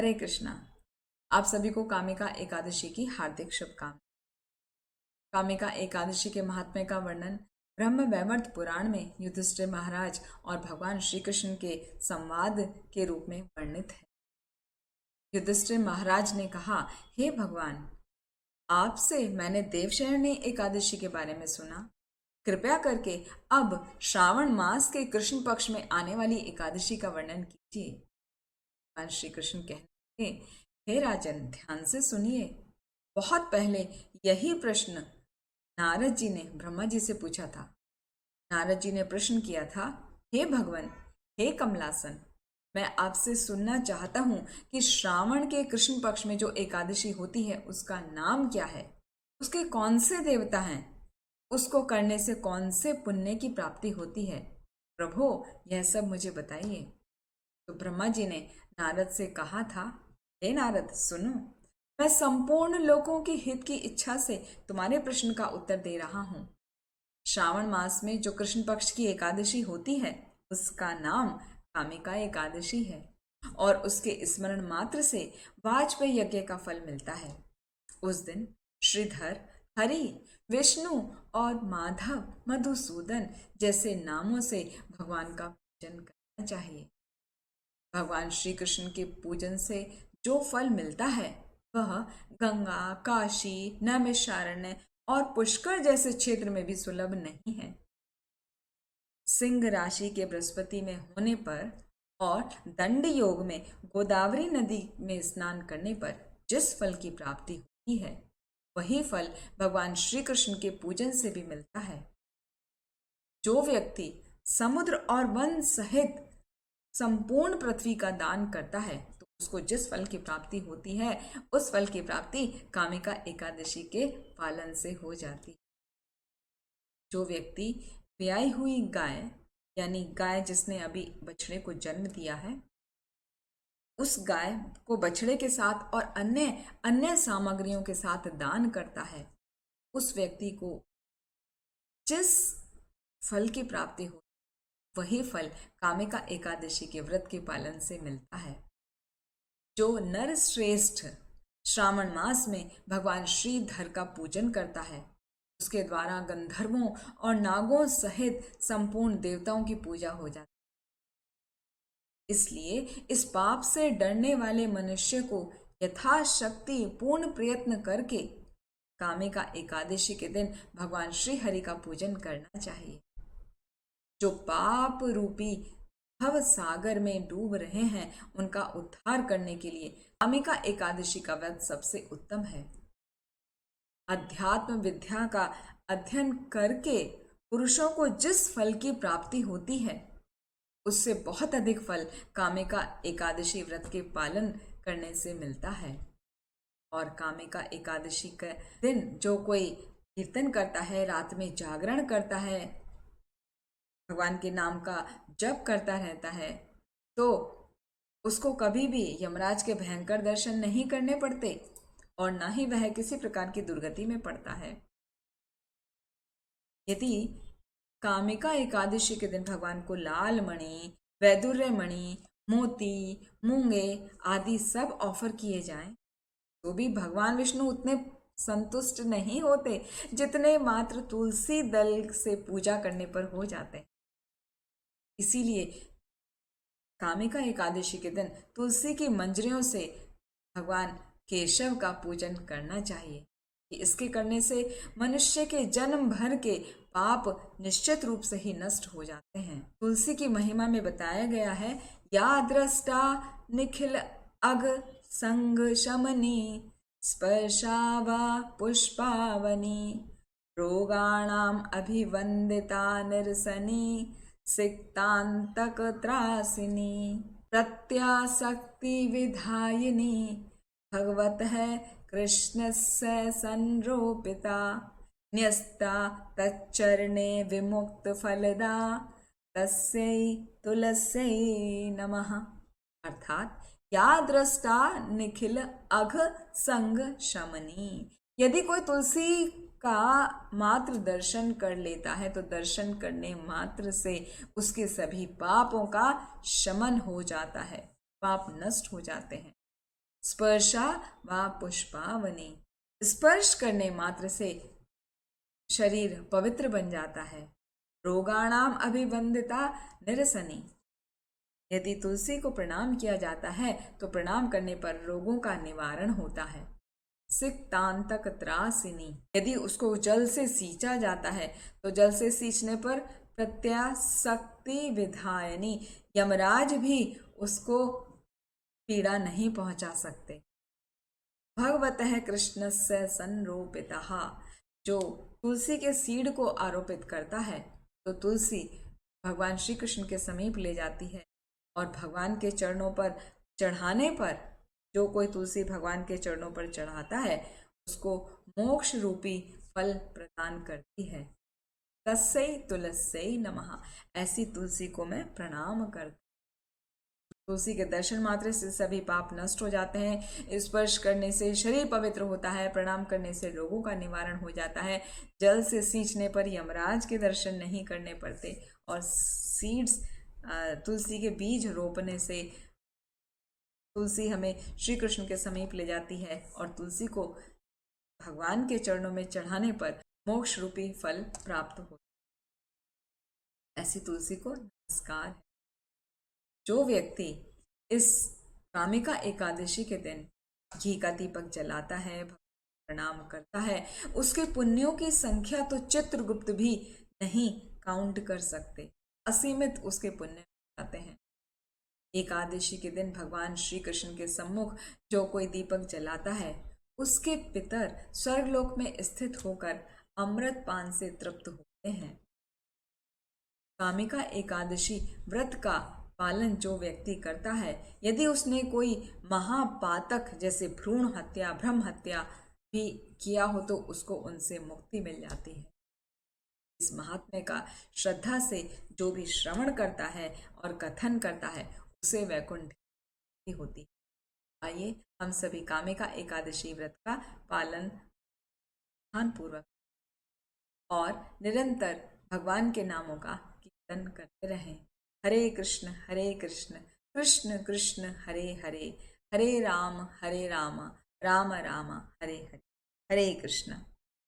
हरे कृष्णा। आप सभी को कामिका एकादशी की हार्दिक शुभकामनाएं। कामिका एकादशी के महात्म्य का वर्णन ब्रह्म वैवर्त पुराण में युधिष्ठिर महाराज और भगवान श्री कृष्ण के संवाद के रूप में वर्णित है। युधिष्ठिर महाराज ने कहा, हे भगवान, आपसे मैंने देवशयनी एकादशी के बारे में सुना। कृपया करके अब श्रावण मास के कृष्ण पक्ष में आने वाली एकादशी का वर्णन कीजिए। भगवान श्री कृष्ण कहने लगे, हे राजन, ध्यान से सुनिए। बहुत पहले यही प्रश्न नारद जी ने ब्रह्मा जी से पूछा था। नारद जी ने प्रश्न किया था, हे भगवान, हे कमलासन, मैं आपसे सुनना चाहता हूं कि श्रावण के कृष्ण पक्ष में जो एकादशी होती है उसका नाम क्या है, उसके कौन से देवता हैं, उसको करने से कौन से पुण्य की प्राप्ति होती है। प्रभु, यह सब मुझे बताइए। तो ब्रह्मा जी ने नारद से कहा था, हे नारद, सुनो, मैं संपूर्ण लोगों के हित की इच्छा से तुम्हारे प्रश्न का उत्तर दे रहा हूं। श्रावण मास में जो कृष्ण पक्ष की एकादशी होती है उसका नाम कामिका एकादशी है और उसके स्मरण मात्र से वाजपेयी यज्ञ का फल मिलता है। उस दिन श्रीधर, हरि, विष्णु और माधव, मधुसूदन जैसे नामों से भगवान का पूजन करना चाहिए। भगवान श्री कृष्ण के पूजन से जो फल मिलता है वह गंगा, काशी, नैमिषारण्य और पुष्कर जैसे क्षेत्र में भी सुलभ नहीं है। सिंह राशि के बृहस्पति में होने पर और दंड योग में गोदावरी नदी में स्नान करने पर जिस फल की प्राप्ति होती है वही फल भगवान श्री कृष्ण के पूजन से भी मिलता है। जो व्यक्ति समुद्र और वन सहित संपूर्ण पृथ्वी का दान करता है तो उसको जिस फल की प्राप्ति होती है उस फल की प्राप्ति कामिका एकादशी के पालन से हो जाती है। जो व्यक्ति ब्याई हुई गाय, यानी गाय जिसने अभी बछड़े को जन्म दिया है, उस गाय को बछड़े के साथ और अन्य अन्य सामग्रियों के साथ दान करता है, उस व्यक्ति को जिस फल की प्राप्ति हो वही फल कामिका एकादशी के व्रत के पालन से मिलता है। जो नर श्रेष्ठ श्रावण मास में भगवान श्रीधर का पूजन करता है उसके द्वारा गंधर्वों और नागों सहित संपूर्ण देवताओं की पूजा हो जाती है। इसलिए इस पाप से डरने वाले मनुष्य को यथाशक्ति पूर्ण प्रयत्न करके कामिका एकादशी के दिन भगवान श्री हरि का पूजन करना चाहिए। जो पाप रूपी भव सागर में डूब रहे हैं उनका उद्धार करने के लिए कामिका एकादशी का व्रत सबसे उत्तम है। अध्यात्म विद्या का अध्ययन करके पुरुषों को जिस फल की प्राप्ति होती है उससे बहुत अधिक फल कामिका एकादशी व्रत के पालन करने से मिलता है। और कामिका एकादशी के दिन जो कोई कीर्तन करता है, रात में जागरण करता है, भगवान के नाम का जप करता रहता है, तो उसको कभी भी यमराज के भयंकर दर्शन नहीं करने पड़ते और ना ही वह किसी प्रकार की दुर्गति में पड़ता है। यदि कामिका एकादशी के दिन भगवान को लाल मणि, वैदुर्य मणि, मोती, मूंगे आदि सब ऑफर किए जाएं तो भी भगवान विष्णु उतने संतुष्ट नहीं होते जितने मात्र तुलसी दल से पूजा करने पर हो जाते हैं। इसीलिए कामिका एकादशी के दिन तुलसी की मंजरियों से भगवान केशव का पूजन करना चाहिए। इसके करने से मनुष्य के जन्म भर के पाप निश्चित रूप से ही नष्ट हो जाते हैं। तुलसी की महिमा में बताया गया है, या दृष्टा निखिल अग संग शमनी स्पर्शावा पुष्पावनी रोगाणाम अभिवंदिता निरसनी सिक्तांतक त्रासिनी प्रत्याशक्ति विधायिनी भगवत है कृष्ण से संरोपिता न्यस्ता तच्चरणे विमुक्त फलदा तस्यै तुलस्यै नमः। अर्थात या दृष्टा निखिल अघ संग शमनी, यदि कोई तुलसी का मात्र दर्शन कर लेता है तो दर्शन करने मात्र से उसके सभी पापों का शमन हो जाता है, पाप नष्ट हो जाते हैं। स्पर्शा व पुष्पावनी। स्पर्श करने मात्र से शरीर पवित्र बन जाता है। रोगाणाम अभिवंदिता निरसनी। यदि तुलसी को प्रणाम किया जाता है तो प्रणाम करने पर रोगों का निवारण होता है। सिक्तांतक त्रासिनी। यदि उसको जल से सींचा जाता है तो जल से सींचने पर प्रत्याशक्ति विधायनी। यमराज भी उसको पीड़ा नहीं पहुंचा सकते। भगवतः कृष्णस्य संरोपितः। जो तुलसी के सीड को आरोपित करता है तो तुलसी भगवान श्री कृष्ण के समीप ले जाती है और भगवान के चरणों पर चढ़ाने पर, जो कोई तुलसी भगवान के चरणों पर चढ़ाता है उसको मोक्ष रूपी फल प्रदान करती है। तस्यै तुलस्यै नमः। ऐसी तुलसी को मैं प्रणाम करता। तुलसी के दर्शन मात्र से सभी पाप नष्ट हो जाते हैं। स्पर्श करने से शरीर पवित्र होता है। प्रणाम करने से रोगों का निवारण हो जाता है। जल से सींचने पर यमराज के दर्शन नहीं करने पड़ते। और सीड्स, तुलसी के बीज रोपने से तुलसी हमें श्री कृष्ण के समीप ले जाती है और तुलसी को भगवान के चरणों में चढ़ाने पर मोक्ष रूपी फल प्राप्त होता है। ऐसी तुलसी को नमस्कार है। जो व्यक्ति इस कामिका एकादशी के दिन घी का दीपक जलाता है, प्रणाम करता है, उसके पुण्यों की संख्या तो चित्रगुप्त भी नहीं काउंट कर सकते। असीमित उसके पुण्य आते हैं। एकादशी के दिन भगवान श्री कृष्ण के सम्मुख जो कोई दीपक जलाता है उसके पितर स्वर्गलोक में स्थित होकर अमृत पान से तृप्त होते हैं। कामिका एकादशी व्रत का पालन जो व्यक्ति करता है, यदि उसने कोई महापातक जैसे भ्रूण हत्या, ब्रह्म हत्या भी किया हो तो उसको उनसे मुक्ति मिल जाती है। इस महात्म्य का श्रद्धा से जो भी श्रवण करता है और कथन करता है उसे वैकुंठ की होती है। आइए हम सभी कामिका एकादशी व्रत का पालन ध्यानपूर्वक और निरंतर भगवान के नामों का कीर्तन करते रहें। हरे कृष्ण कृष्ण कृष्ण हरे हरे, हरे राम राम राम हरे हरे। हरे कृष्ण।